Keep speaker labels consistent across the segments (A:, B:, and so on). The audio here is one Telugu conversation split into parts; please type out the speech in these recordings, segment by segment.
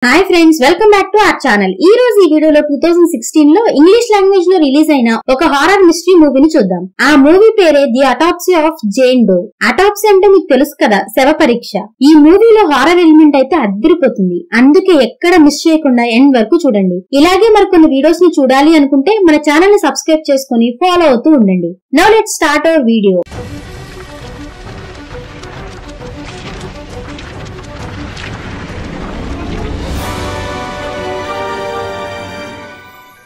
A: Hi friends, welcome back to our channel. ఈ రోజు ఈ వీడియోలో 2016 లో ఇంగ్లీష్ లాంగ్వేజ్ లో రిలీజ్ అయిన ఒక హారర్ మిస్టరీ మూవీని చూద్దాం. ఆ మూవీ పేరే the autopsy of Jane Doe. Autopsy అంటే మీకు తెలుసు కదా, శవ పరీక్ష. ఈ మూవీలో హారర్ ఎలిమెంట్ అయితే అద్దరిపోతుంది. అందుకే ఎక్కడ మిస్ చేయకుండా ఎండ్ వరకు చూడండి. ఇలాగే మరికొన్ని వీడియోస్ ని చూడాలి అనుకుంటే మన ఛానల్ ని సబ్స్క్రైబ్ చేసుకుని ఫాలో అవుతూ ఉండండి. Now let's start our video.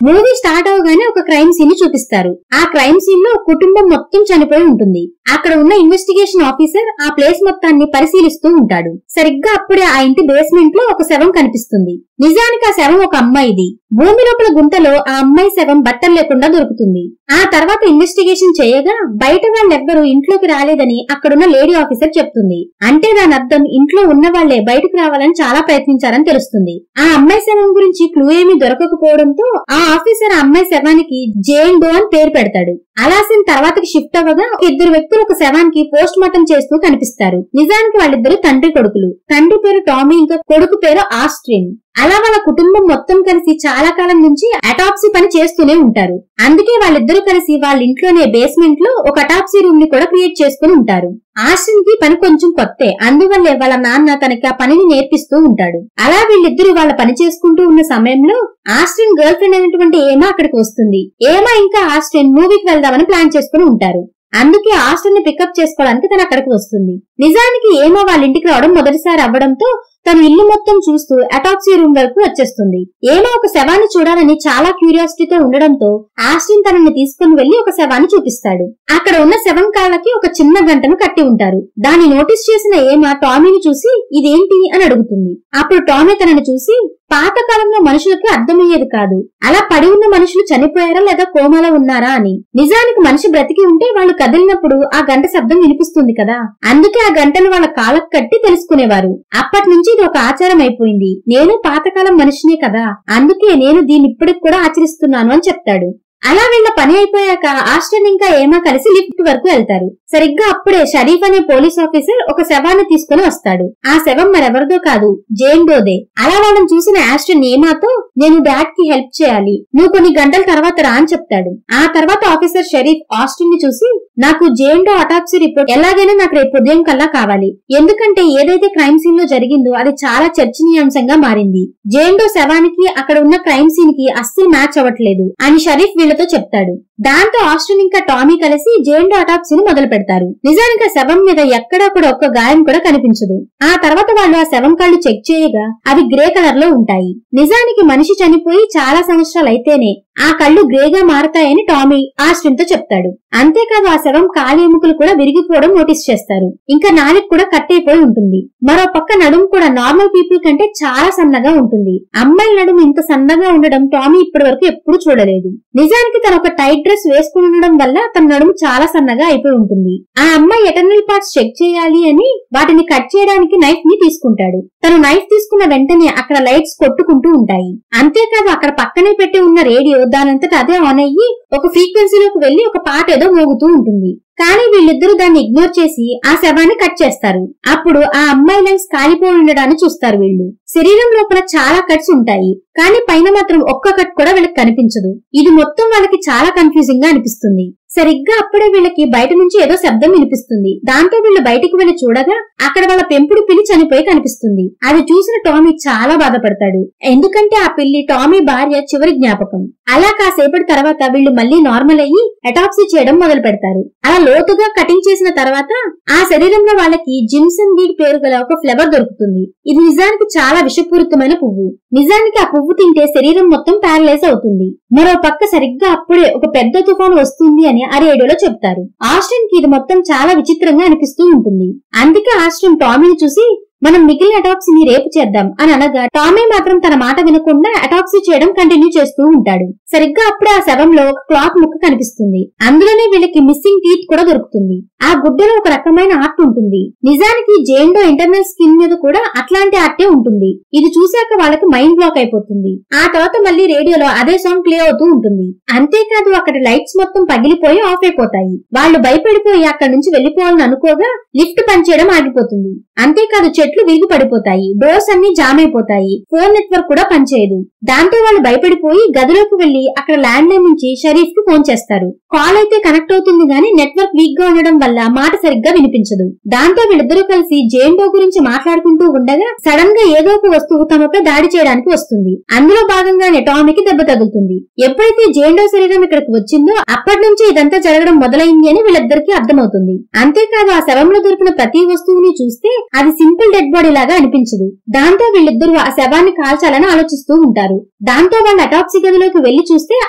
A: Movie start అవగానే ఒక క్రైమ్ సీన్ ని చూపిస్తారు. ఆ క్రైమ్ సీన్ లో కుటుంబం మొత్తం చనిపోయి ఉంటుంది. అక్కడ ఉన్న ఇన్వెస్టిగేషన్ ఆఫీసర్ ఆ ప్లేస్ మొత్తాన్ని పరిశీలిస్తూ ఉంటాడు. సరిగ్గా అప్పుడే ఆ ఇంటి బేస్మెంట్ లో ఒక శవం కనిపిస్తుంది. నిజానికి ఆ శవం ఒక అమ్మాయిది. భూమి లోపల గుంటలో ఆ అమ్మాయి శవం బట్టలు లేకుండా దొరుకుతుంది. ఆ తర్వాత ఇన్వెస్టిగేషన్ చేయగా బయట వాళ్ళెవ్వరూ ఇంట్లోకి రాలేదని అక్కడున్న లేడీ ఆఫీసర్ చెప్తుంది. అంటే దాని అర్థం ఇంట్లో ఉన్న వాళ్లే బయటకు రావాలని చాలా ప్రయత్నించారని తెలుస్తుంది. ఆ అమ్మాయి శవం గురించి క్లూ ఏమీ దొరకకపోవడంతో ఆ ఆఫీసర్ ఆ అమ్మాయి శవానికి జేన్ డో అని పేరు పెడతాడు. అలాసిన్ తర్వాతకి షిఫ్ట్ అవ్వగా ఇద్దరు వ్యక్తులు ఒక శవానికి పోస్ట్ మార్టం చేస్తూ కనిపిస్తారు. నిజానికి వాళ్ళిద్దరు తండ్రి కొడుకులు. తండ్రి పేరు టామీ, ఇంకా కొడుకు పేరు ఆస్ట్రిన్. అలా వాళ్ళ కుటుంబం మొత్తం కలిసి చాలా కాలం నుంచి అటాప్సీ పని చేస్తూనే ఉంటారు. అందుకే వాళ్ళిద్దరూ కలిసి వాళ్ళ ఇంట్లోనే బేస్మెంట్ లో ఒక అటాప్సీ రూమ్ ని కూడా క్రియేట్ చేసుకుని ఉంటారు. ఆస్ట్రిన్ కి పని కొంచెం కొత్తే, అందువల్లే వాళ్ళ నాన్న తనకి ఆ పనిని నేర్పిస్తూ ఉంటాడు. అలా వీళ్ళిద్దరూ వాళ్ళ పని చేసుకుంటూ ఉన్న సమయంలో ఆస్ట్రిన్ గర్ల్ ఫ్రెండ్ అయినటువంటి ఏమా అక్కడికి వస్తుంది. ఏమా ఇంకా ఆస్ట్రిన్ మూవీకి వెళ్దామని ప్లాన్ చేసుకుని ఉంటారు. అందుకే ఆస్ట్రిన్ ని పికప్ చేసుకోవడానికి తను అక్కడికి వస్తుంది. నిజానికి ఏమో వాళ్ళ ఇంటికి రావడం మొదటిసారి అవ్వడంతో తను ఇల్లు మొత్తం చూస్తూ అటాప్సీ రూమ్ వరకు వచ్చేస్తుంది. ఏమో ఒక శవాన్ని చూడాలని చాలా క్యూరియాసిటీతో ఉండడంతో ఆస్ట్రిన్ తనని తీసుకుని వెళ్లి ఒక శవాన్ని చూపిస్తాడు. అక్కడ ఉన్న శవం కాళ్ళకి ఒక చిన్న గంటను కట్టి ఉంటారు. దాన్ని నోటీస్ చేసిన ఏమా టామీని చూసి ఇదేంటి అని అడుగుతుంది. అప్పుడు టామీ తనని చూసి పాతకాలంలో మనుషులకి అర్థమయ్యేది కాదు, అలా పడి ఉన్న మనుషులు చనిపోయారా లేదా కోమాలో ఉన్నారా అని. నిజానికి మనిషి బ్రతికి ఉంటే వాళ్ళు కదిలినప్పుడు ఆ గంట శబ్దం వినిపిస్తుంది కదా, అందుకే ఆ గంటను వాళ్ళ కాళ్ళకు కట్టి తెలుసుకునేవారు. అప్పటి నుంచి ఇది ఒక ఆచారం అయిపోయింది. నేను పాతకాలం మనిషినే కదా, అందుకే నేను దీన్ని ఇప్పటికి కూడా ఆచరిస్తున్నాను అని చెప్తాడు. అలా వీళ్ళ పని అయిపోయాక ఆస్ట్రిన్ ఇంకా ఏమా కలిసి లిఫ్ట్ వరకు వెళ్తారు. సరిగ్గా అప్పుడే షరీఫ్ అనే పోలీస్ ఆఫీసర్ ఒక శవాన్ని తీసుకుని వస్తాడు. ఆ శవం మరెవరిదో కాదు, జేన్ డోదే. అలా వాళ్ళని చూసిన ఆస్ట్రిన్ ఏమాతో నేను డాడ్ కి హెల్ప్ చేయాలి, నువ్వు కొన్ని గంటల తర్వాత రా అని చెప్తాడు. ఆ తర్వాత ఆఫీసర్ షరీఫ్ ఆస్ట్రిన్ ని చూసి నాకు జేన్ డో అటాప్సీ రిపోర్ట్ ఎలాగైనా నాకు రేపు ఉదయం కల్లా కావాలి, ఎందుకంటే ఏదైతే క్రైమ్ సీన్ లో జరిగిందో అది చాలా చర్చనీయాంశంగా మారింది. జేన్ డో శవానికి అక్కడ ఉన్న క్రైమ్ సీన్ కి అస్సలు మ్యాచ్ అవ్వట్లేదు అని షరీఫ్ వీళ్లతో చెప్తాడు. దాంతో ఆస్ట్రిన్ ఇంకా టామీ కలిసి జేన్ డో అటాప్సీని మొదలు పెడతారు. నిజానికి ఆ శవం మీద ఎక్కడా కూడా ఒక్క గాయం కూడా కనిపించదు. ఆ తర్వాత వాళ్ళు ఆ శవం కళ్ళు చెక్ చేయగా అవి గ్రే కలర్ లో ఉంటాయి. నిజానికి మనిషి చనిపోయి చాలా సంవత్సరాలు అయితేనే ఆ కళ్ళు గ్రేగా మారతాయని టామీ ఆస్ట్రిన్ తో చెప్తాడు. అంతేకాదు ఆ శవం కాలి ఎముకలు కూడా విరిగిపోవడం నోటీస్ చేస్తారు. ఇంకా నాలుగు కూడా కట్టయిపోయి ఉంటుంది. మరో పక్క నడుము కూడా నార్మల్ పీపుల్ కంటే చాలా సన్నగా ఉంటుంది. అమ్మాయిల నడుము ఇంత సన్నగా ఉండడం టామీ ఇప్పటి వరకు ఎప్పుడు చూడలేదు. నిజానికి తను ఒక టైట్ డ్రెస్ వేసుకుని ఉండడం వల్ల తన నడుము చాలా సన్నగా అయిపోయి ఉంటుంది. ఆ అమ్మాయి ఎటర్నల్ పార్ట్స్ చెక్ చేయాలి అని వాటిని కట్ చేయడానికి నైఫ్ ని తీసుకుంటాడు. తను నైఫ్ తీసుకున్న వెంటనే అక్కడ లైట్స్ కొట్టుకుంటూ ఉంటాయి. అంతేకాదు అక్కడ పక్కనే పెట్టి ఉన్న రేడియో దానంతట అదే ఆన్ అయ్యి ఒక ఫ్రీక్వెన్సీలోకి వెళ్లి ఒక పాట ఏదో మోగుతూ ఉంటుంది. కానీ వీళ్ళిద్దరూ దాన్ని ఇగ్నోర్ చేసి ఆ శవాన్ని కట్ చేస్తారు. అప్పుడు ఆ అమ్మాయి లంగ్స్ కాలిపోయి ఉండడాన్ని చూస్తారు. వీళ్ళు శరీరం లోపల చాలా కట్స్ ఉంటాయి, కానీ పైన మాత్రం ఒక్క కట్ కూడా వీళ్ళకి కనిపించదు. ఇది మొత్తం వాళ్ళకి చాలా కన్ఫ్యూజింగ్ గా అనిపిస్తుంది. సరిగ్గా అప్పుడే వీళ్ళకి బయట నుంచి ఏదో శబ్దం వినిపిస్తుంది. దాంతో వీళ్ళు బయటికి వెళ్లి చూడగా అక్కడ వాళ్ళ పెంపుడు పిల్లి చనిపోయి కనిపిస్తుంది. అది చూసిన టామీ చాలా బాధపడతాడు, ఎందుకంటే ఆ పిల్లి టామీ భార్య చివరి జ్ఞాపకం. అలా కాసేపటి తర్వాత వీళ్ళు మళ్లీ నార్మల్ అయ్యి అటాప్సీ చేయడం మొదలు పెడతారు. అలా లోతుగా కటింగ్ చేసిన తర్వాత ఆ శరీరంలో వాళ్ళకి జిమ్సన్ వీడ్ పేరు గల ఒక ఫ్లవర్ దొరుకుతుంది. ఇది నిజానికి చాలా విషపూరితమైన పువ్వు. నిజానికి ఆ పువ్వు తింటే శరీరం మొత్తం ప్యారలైజ్ అవుతుంది. మరో పక్క సరిగ్గా అప్పుడే ఒక పెద్ద తుఫాను వస్తుంది అని ఆ రేడియోలో చెప్తారు. ఆస్ట్రిన్ కి ఇది మొత్తం చాలా విచిత్రంగా అనిపిస్తూ ఉంటుంది. అందుకే ఆస్ట్రిన్ టామీని చూసి మనం మిగిలిన అటాప్సీని రేపు చేద్దాం అని అనగా టామీ మాత్రం తన మాట వినకుండా అటాప్సీ చేయడం కంటిన్యూ చేస్తూ ఉంటాడు. సరిగ్గా అప్పుడే ఆ శవంలో ఒక క్లాత్ ముక్క కనిపిస్తుంది. అందులోనే వీళ్ళకి మిస్సింగ్ టీత్ కూడా దొరుకుతుంది. ఆ గుడ్డలో ఒక రకమైన ఆర్ట్ ఉంటుంది. నిజానికి జేన్ డో ఇంటర్నల్ స్కిన్ మీద కూడా అట్లాంటి ఆర్టే ఉంటుంది. ఇది చూశాక వాళ్ళకి మైండ్ బ్లాక్ అయిపోతుంది. ఆ తర్వాత మళ్ళీ రేడియోలో అదే సాంగ్ ప్లే అవుతూ ఉంటుంది. అంతేకాదు అక్కడ లైట్స్ మొత్తం పగిలిపోయి ఆఫ్ అయిపోతాయి. వాళ్ళు భయపడిపోయి అక్కడి నుంచి వెళ్లిపోవాలని అనుకోగా లిఫ్ట్ పనిచేయడం ఆగిపోతుంది. అంతేకాదు చెట్టు గేట్లు విరిగి పడిపోతాయి, డోర్స్ అన్ని జామ్ అయిపోతాయి, ఫోన్ నెట్వర్క్ కూడా పనిచేయదు. దాంతో వాళ్ళు భయపడిపోయి గదిలోకి వెళ్లి అక్కడ ల్యాండ్ లైన్ నుంచి షరీఫ్ కి ఫోన్ చేస్తారు. కాల్ అయితే కనెక్ట్ అవుతుంది గానీ నెట్వర్క్ వీక్ గా ఉండడం వల్ల మాట సరిగ్గా వినిపించదు. దాంతో వీళ్ళిద్దరూ కలిసి జేన్ డో గురించి మాట్లాడుకుంటూ ఉండగా సడన్ గా ఏదో ఒక వస్తువు తమపై దాడి చేయడానికి వస్తుంది. అందులో భాగంగానే టామీకి దెబ్బ తగులుతుంది. ఎప్పుడైతే జేన్ డో శరీరం ఇక్కడికి వచ్చిందో అప్పటి నుంచి ఇదంతా జరగడం మొదలైంది అని వీళ్ళిద్దరికి అర్థమవుతుంది. అంతేకాదు ఆ శవంలో దొరికిన ప్రతి వస్తువుని చూస్తే అది సింపుల్ డెడ్ బాడీ లాగా అనిపించదు. దాంతో వీళ్ళిద్దరూ ఆ శవాన్ని కాల్చాలని ఆలోచిస్తూ ఉంటారు. దాంతో వాళ్ళు అటాప్సీ గదిలోకి వెళ్లి చూస్తే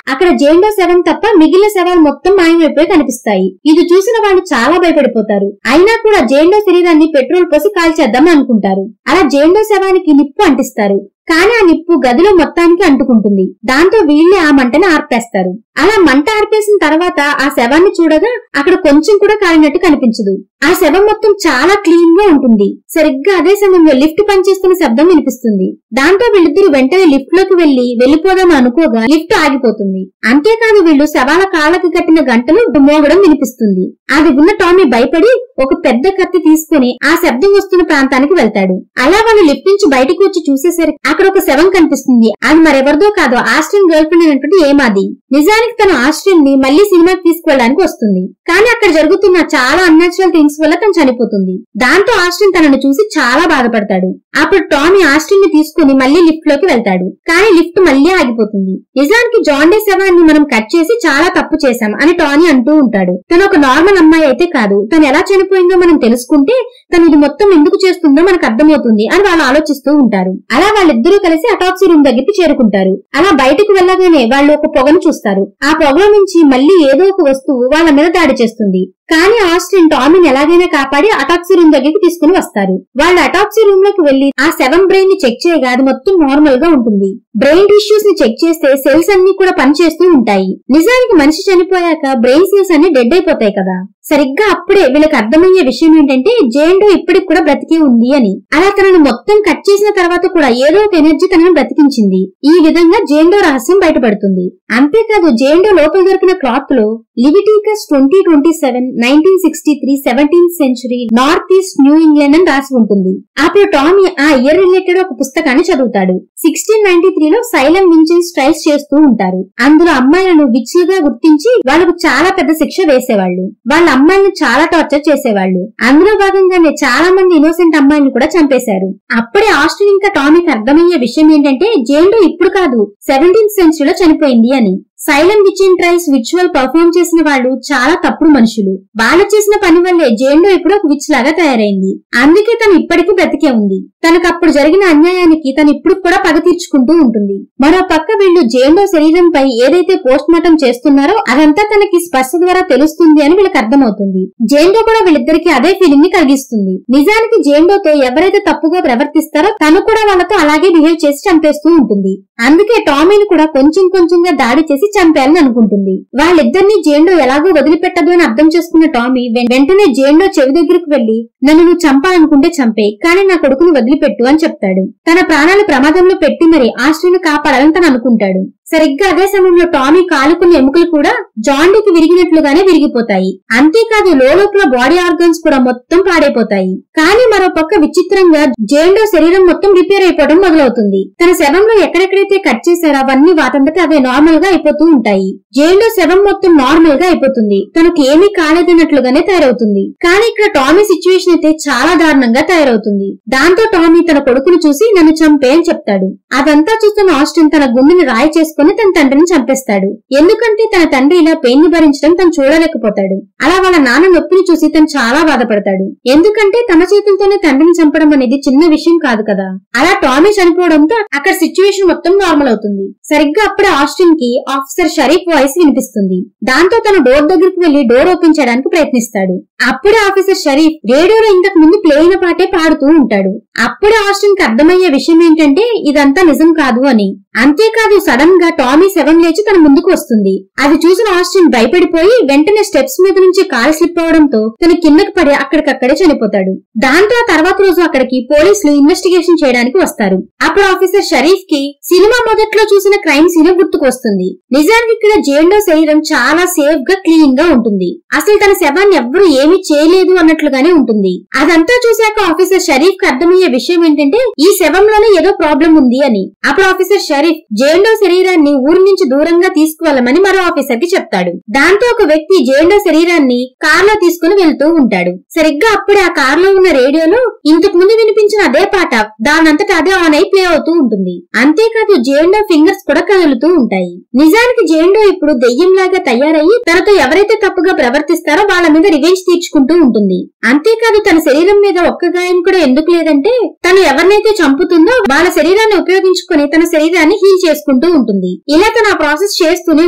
A: అక్కడ జేన్ డో శవం తప్ప మిగిలిన శవాలు మొత్తం మాయమైపోయి కనిపిస్తాయి. ఇది చూసిన వాళ్ళు చాలా భయపడిపోతారు. అయినా కూడా జేన్ డో శరీరాన్ని పెట్రోల్ పోసి కాల్చేద్దాం అనుకుంటారు. అలా జేన్ డో శవానికి నిప్పు అంటిస్తారు. కానీ ఆ నిప్పు గదిలో మొత్తానికి అంటుకుంటుంది. దాంతో వీళ్లే ఆ మంటని ఆర్పేస్తారు. అలా మంట ఆర్పేసిన తర్వాత ఆ శవాన్ని చూడగా అక్కడ కొంచెం కూడా కాలినట్టు కనిపించదు. ఆ శవం మొత్తం చాలా క్లీన్ గా ఉంటుంది. సరిగ్గా అదే సమయంలో లిఫ్ట్ పనిచేస్తున్న శబ్దం వినిపిస్తుంది. దాంతో వీళ్ళిద్దరూ వెంటనే లిఫ్ట్ లోకి వెళ్లిపోదాం అనుకోగా లిఫ్ట్ ఆగిపోతుంది. అంతేకాదు వీళ్ళు శవాల కాళ్ళకి కట్టిన గంటలు మోగడం వినిపిస్తుంది. అది ఉన్న టామీ భయపడి ఒక పెద్ద కత్తి తీసుకుని ఆ శబ్దం వస్తున్న ప్రాంతానికి వెళ్తాడు. అలా వాళ్ళు లిఫ్ట్ నుంచి బయటకు వచ్చి చూసేసరికి అక్కడ ఒక శవం కనిపిస్తుంది. అది మరెవరిదో కాదు, ఆస్ట్రియన్ గర్ల్ ఫ్రెండ్ అయినటువంటి ఏమాది. నిజానికి తను ఆస్ట్రియన్ ని మళ్లీ సినిమాకి తీసుకువెళ్ళడానికి వస్తుంది. కానీ అక్కడ జరుగుతున్న చాలా అన్యాచురల్ థింగ్స్ వల్ల తను చనిపోతుంది. దాంతో ఆస్ట్రియన్ తనను చూసి చాలా బాధపడతాడు. అప్పుడు టామీ ఆస్ట్రియన్ ని తీసుకుని మళ్లీ లిఫ్ట్ లోకి వెళ్తాడు. కానీ లిఫ్ట్ మళ్లీ ఆగిపోతుంది. నిజానికి జాన్ డే శవాన్ని మనం కట్ చేసి చాలా తప్పు చేశాం అని టానీ అంటూ ఉంటాడు. తను ఒక నార్మల్ అమ్మాయి అయితే కాదు, తను ఎలా చనిపోయిందో మనం తెలుసుకుంటే తను ఇది మొత్తం ఎందుకు చేస్తుందో మనకు అర్థమవుతుంది అని వాళ్ళు ఆలోచిస్తూ ఉంటారు. అలా వాళ్ళిద్దరూ కలిసి అటాప్సీ రూమ్ దగ్గరికి చేరుకుంటారు. అలా బయటకు వెళ్లగానే వాళ్ళు ఒక పొగను చూస్తారు. ఆ పొగలో నుంచి మళ్లీ ఏదో ఒక వస్తువు వాళ్ళ మీద దాడి చేస్తుంది. కానీ ఆస్ట్రియన్ టామీని ఎలాగైనా కాపాడి అటాప్సీ రూమ్ దగ్గరికి తీసుకుని వస్తారు. వాళ్ళు అటాప్సీ రూమ్ లోకి వెళ్లి ఆ శవం బ్రెయిన్ ని చెక్ చేయగా అది మొత్తం నార్మల్ గా ఉంటుంది. బ్రెయిన్ టిష్యూస్ ని చెక్ చేస్తే సెల్స్ అన్ని కూడా పనిచేస్తూ ఉంటాయి. నిజానికి మనిషి చనిపోయాక బ్రెయిన్ సెల్స్ అన్ని డెడ్ అయిపోతాయి కదా. సరిగ్గా అప్పుడే వీళ్ళకి అర్థమయ్యే విషయం ఏంటంటే జేన్ డో ఇప్పటికి కూడా బ్రతికే ఉంది అని. అలా తనను మొత్తం కట్ చేసిన తర్వాత కూడా ఏదో ఒక ఎనర్జీ తనను బ్రతికించింది. ఈ విధంగా జేన్ డో రహస్యం బయటపడుతుంది. అంతేకాదు జేన్ డో లోపల దొరికిన క్లాత్ లో లివిటికస్ 2027 1963 17th century north east new England అని రాసి ఉంటుంది. అప్పుడు టామీ ఆ ఇయర్ రిలేటెడ్ ఒక పుస్తకాన్ని చదువుతాడు. 1693 లో సైలం వించెన్స్ ట్రైల్స్ చేస్తూ ఉంటారు. అందులో అమ్మాయిలను విచ్లుగా గుర్తించి వాళ్లకు చాలా పెద్ద శిక్ష వేసేవాళ్లు. వాళ్ళ అమ్మాయిలను చాలా టార్చర్ చేసేవాళ్లు. అందులో భాగంగానే చాలా మంది ఇన్నోసెంట్ అమ్మాయిలను కూడా చంపేశారు. అప్పుడే ఆస్ట్రియన్ ఇంకా టామీకి అర్థమయ్యే విషయం ఏంటంటే జేన్ డో ఇప్పుడు కాదు 17th సెంచురీలో చనిపోయింది అని. సైలెంట్ విచ్ ట్రైల్స్ విచువల్ పర్ఫార్మ్ చేసిన వాళ్ళు చాలా తప్పుడు మనుషులు. వాళ్ళు చేసిన పని వల్లే జేన్ డో ఇప్పుడు ఒక విచ్ లాగా తయారైంది. అందుకే తను ఇప్పటికీ బ్రతికే ఉంది. తనకు అప్పుడు జరిగిన అన్యాయానికి తను ఇప్పుడు కూడా పగ తీర్చుకుంటూ ఉంటుంది. మరో పక్క వీళ్ళు జేన్ డో శరీరంపై ఏదైతే పోస్ట్ మార్టం చేస్తున్నారో అదంతా తనకి స్పర్శ ద్వారా తెలుస్తుంది అని వీళ్ళకి అర్థమవుతుంది. జేన్ డో కూడా వీళ్ళిద్దరికి అదే ఫీలింగ్ ని కలిగిస్తుంది. నిజానికి జేన్ డోతో ఎవరైతే తప్పుగా ప్రవర్తిస్తారో తను కూడా వాళ్ళతో అలాగే బిహేవ్ చేసి చంపేస్తూ ఉంటుంది. అందుకే టామీని కూడా కొంచెం కొంచెంగా దాడి చేసి చంపేయాలని అనుకుంటుంది. వాళ్ళిద్దరినీ జేన్ డో ఎలాగో వదిలిపెట్టదు అని అర్థం చేసుకున్న టామీ వెంటనే జేన్ డో చెవి దగ్గరకు వెళ్లి నన్ను నువ్వు చంపాలనుకుంటే చంపే, కానీ నా కొడుకుని వదిలిపెట్టు అని చెప్తాడు. తన ప్రాణాలు ప్రమాదంలో పెట్టి మరి ఆస్ట్రియన్ కాపాడాలని తను అనుకుంటాడు. సరిగ్గా అదే సమయంలో టామీ కాలుకున్న ఎముకలు కూడా జాన్ డేకి విరిగినట్లుగానే విరిగిపోతాయి. అంతేకాదు లోపల బాడీ ఆర్గన్స్ కూడా మొత్తం పాడైపోతాయి. కానీ మరో పక్క విచిత్రంగా జేన్ డో శరీరం మొత్తం రిపేర్ అయిపోవడం మొదలవుతుంది. తన శవంలో ఎక్కడెక్కడైతే కట్ చేశారో అవన్నీ వాటంతటా అవే నార్మల్ గా అయిపోతూ ఉంటాయి. జేన్ డో శవం మొత్తం నార్మల్ గా అయిపోతుంది. తనకు ఏమీ కాలేదన్నట్లుగానే తయారవుతుంది. కానీ ఇక్కడ టామీ సిచ్యువేషన్ అయితే చాలా దారుణంగా తయారవుతుంది. దాంతో టామీ తన కొడుకును చూసి నన్ను చంపే అని చెప్తాడు. అదంతా చూస్తున్న ఆస్ట్రియన్ తన గుండెని రాయి చేసుకుని తన తండ్రిని చంపేస్తాడు. ఎందుకంటే తన తండ్రి ఇలా పెయిన్ ని భరించడం తను చూడలేకపోతాడు. అలా వాళ్ళ నాన్న నొప్పిని చూసి తను చాలా బాధపడతాడు. ఎందుకంటే తమ చేతులతోనే తండ్రిని చంపడం అనేది చిన్న విషయం కాదు కదా. అలా టామీ చనిపోవడంతో అక్కడ సిచ్యువేషన్ మొత్తం నార్మల్ అవుతుంది. సరిగ్గా అప్పుడే ఆస్ట్రియన్ కి ఆఫీసర్ షరీఫ్ వాయిస్ వినిపిస్తుంది. దాంతో తన డోర్ దగ్గరికి వెళ్లి డోర్ ఓపెన్ చేయడానికి ప్రయత్నిస్తాడు. అప్పుడే ఆఫీసర్ షరీఫ్ రేడియోలో ఇంతకు ముందు ప్లే అయిన పాటే పాడుతూ ఉంటాడు. అప్పుడే ఆస్ట్రియన్ కి అర్థమయ్యే విషయం ఏంటంటే ఇదంతా నిజం కాదు అని. అంతేకాదు సడన్ గా ఉండగా టామీ శవం లేచి తన ముందుకు వస్తుంది. అది చూసిన ఆస్టిన్ భయపడిపోయి వెంటనే స్టెప్స్ మీద నుంచి కాలు స్లిప్ అవడంతో తన కిందకి పడి అక్కడికక్కడే చనిపోతాడు. దాంతో ఆ తర్వాత రోజు అక్కడికి పోలీసులు ఇన్వెస్టిగేషన్ చేయడానికి వస్తారు. అప్పుడు ఆఫీసర్ షరీఫ్ కి సినిమా మొదట్లో చూసిన క్రైమ్ సీన్ గుర్తుకు వస్తుంది. నిజానికి ఇక్కడ జేండో శరీరం చాలా సేఫ్ గా క్లీన్ గా ఉంటుంది. అసలు తన శవాన్ని ఎవ్వరూ ఏమీ చేయలేదు అన్నట్లుగానే ఉంటుంది. అదంతా చూశాక ఆఫీసర్ షరీఫ్ కి అర్థమయ్యే విషయం ఏంటంటే ఈ శవంలోనే ఏదో ప్రాబ్లం ఉంది అని. అప్పుడు ఆఫీసర్ షరీఫ్ జేండో శరీరాన్ని ఊరి నుంచి దూరంగా తీసుకువెళ్లమని మరో ఆఫీసర్ కి చెప్తాడు. దాంతో ఒక వ్యక్తి జేండో శరీరాన్ని కార్ లో తీసుకుని వెళ్తూ ఉంటాడు. సరిగ్గా అప్పుడే ఆ కార్ లో ఉన్న రేడియోలో ఇంతకు ముందు వినిపించిన అదే పాట దానంతటా అదే ఆన్ అయి ప్లే అవుతూ ఉంటుంది. అంతేకాదు జేండో ఫింగర్స్ కూడా కదులుతూ ఉంటాయి. నిజానికి జేండో ఇప్పుడు దెయ్యంలాగా తయారయ్యి తనతో ఎవరైతే తప్పుగా ప్రవర్తిస్తారో వాళ్ళ మీద రివెంజ్ తీర్చుకుంటూ ఉంటుంది. అంతేకాదు తన శరీరం మీద ఒక్క గాయం కూడా ఎందుకు లేదంటే తను ఎవరినైతే చంపుతుందో వాళ్ళ శరీరాన్ని ఉపయోగించుకుని తన శరీరాన్ని హీల్ చేసుకుంటూ ఉంటుంది. ఇలా తన ఆ ప్రాసెస్ చేస్తూనే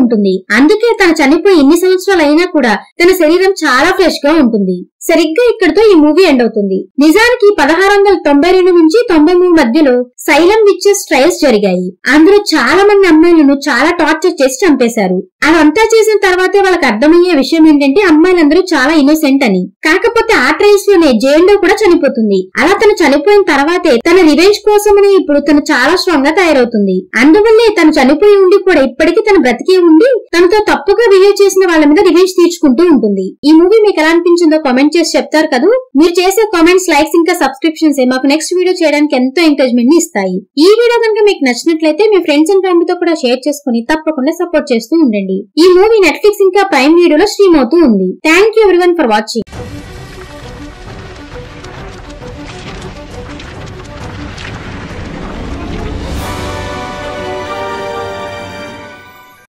A: ఉంటుంది. అందుకే తను చనిపోయి ఇన్ని సంవత్సరాలు అయినా కూడా తన శరీరం చాలా ఫ్రెష్ గా ఉంటుంది. సరిగ్గా ఇక్కడితో ఈ మూవీ ఎండ్ అవుతుంది. నిజానికి 1692 నుంచి 93 మధ్యలో సైలం విచెస్ ట్రయల్స్ జరిగాయి. అందులో చాలా మంది అమ్మాయిలను చాలా టార్చర్ చేసి చంపేశారు. అదంతా చేసిన తర్వాతే వాళ్ళకి అర్థమయ్యే విషయం ఏంటంటే అమ్మాయిలందరూ చాలా ఇన్నోసెంట్ అని. కాకపోతే ఆ ట్రయల్స్ లోనే జేండో కూడా చనిపోతుంది. అలా తను చనిపోయిన తర్వాతే తన రివెంజ్ కోసమని ఇప్పుడు తను చాలా స్ట్రాంగ్ గా తయారవుతుంది. అందువల్లే తను చనిపోయి ఉండి కూడా ఇప్పటికీ తను బ్రతికే ఉండి తనతో తప్పుగా బిహేవ్ చేసిన వాళ్ళ మీద రివెంజ్ తీర్చుకుంటూ ఉంటుంది. ఈ మూవీ మీకు ఎలా అనిపించిందో కామెంట్ చేసి చెప్తారు కదా. మీరు చేసే కామెంట్స్, లైక్స్ ఇంకా సబ్స్క్రిప్షన్స్ మాకు నెక్స్ట్ వీడియో చేయడానికి ఎంతో ఎంకరేజ్మెంట్ ని ఇస్తాయి. ఈ వీడియో కనుక మీకు నచ్చినట్లయితే మీ ఫ్రెండ్స్ అండ్ ఫ్యామిలీతో కూడా షేర్ చేసుకుని తప్పకుండా సపోర్ట్ చేస్తూ ఉండండి. ఈ మూవీ నెట్ఫ్లిక్స్ ఇంకా ప్రైమ్ వీడియోలో స్ట్రీమ్ అవుతూ ఉంది. Thank you everyone for watching.